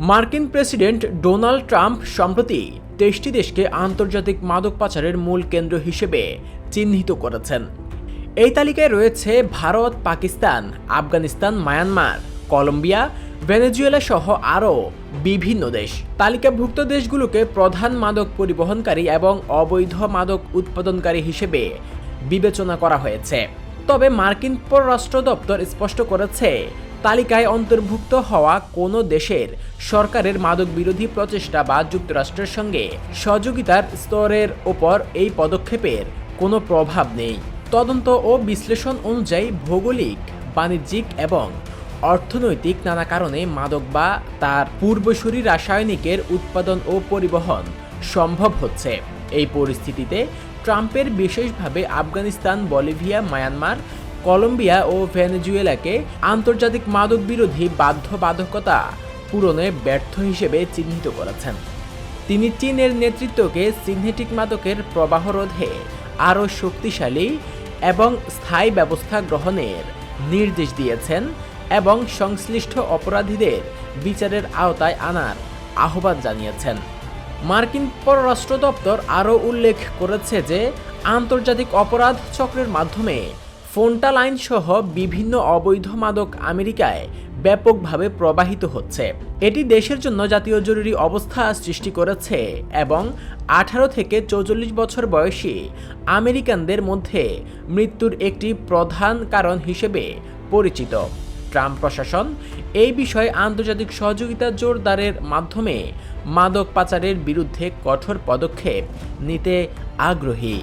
মার্কিন president Donald Trump সম্প্রতি ২৩টি দেশকে আন্তর্জাতিক মাদক পাচারের মূল কেন্দ্র হিসেবে চিহ্নিত করেছেন। এই তালিকায় রয়েছে Bharat, Pakistan, Afghanistan, Myanmar, Colombia, Venezuela সহ আরও বিভিন্ন দেশ। তালিকাভুক্ত দেশগুলোকে প্রধান মাদক পরিবহনকারী এবং অবৈধ মাদক উৎপাদনকারী হিসেবে বিবেচনা করা হয়েছে। তবে মার্কিন পররাষ্ট্র দপ্তর স্পষ্ট করেছে, তালিকায় অন্তর্ভুক্ত হওয়া কোনো দেশের সরকারের মাদক বিরোধী প্রচেষ্টা বা যুক্তরাষ্ট্রের সঙ্গে সহযোগিতার স্তরের ওপর এই পদক্ষেপের কোনো প্রভাব নেই। তদন্ত ও বিশ্লেষণ অনুযায়ী ভৌগোলিক, বাণিজ্যিক এবং অর্থনৈতিক নানা কারণে মাদক বা তার পূর্বসূরি রাসায়নিকের উৎপাদন ও পরিবহন সম্ভব হচ্ছে। এই পরিস্থিতিতে ট্রাম্পের বিশেষভাবে আফগানিস্তান, বলিভিয়া, মায়ানমার, কলম্বিয়া ও ভেনেজুয়েলাকে আন্তর্জাতিক মাদক বিরোধী বাধ্যবাধকতা পূরণে ব্যর্থ হিসেবে চিহ্নিত করেছেন। তিনি চীনের নেতৃত্বকে সিনথেটিক মাদকের প্রবাহ রোধে আরও শক্তিশালী এবং স্থায়ী ব্যবস্থা গ্রহণের নির্দেশ দিয়েছেন এবং সংশ্লিষ্ট অপরাধীদের বিচারের আওতায় আনার আহ্বান জানিয়েছেন। মার্কিন পররাষ্ট্র দপ্তর আরও উল্লেখ করেছে যে আন্তর্জাতিক অপরাধ চক্রের মাধ্যমে ফোন্টালাইন সহ বিভিন্ন অবৈধ মাদক আমেরিকায় ব্যাপকভাবে প্রবাহিত হচ্ছে। এটি দেশের জন্য জাতীয় জরুরি অবস্থা সৃষ্টি করেছে এবং 18 থেকে 44 বছর বয়সী আমেরিকানদের মধ্যে মৃত্যুর একটি প্রধান কারণ হিসেবে পরিচিত। ট্রাম্প প্রশাসন এই বিষয়ে আন্তর্জাতিক সহযোগিতা জোরদারের মাধ্যমে মাদক পাচারের বিরুদ্ধে কঠোর পদক্ষেপ নিতে আগ্রহী।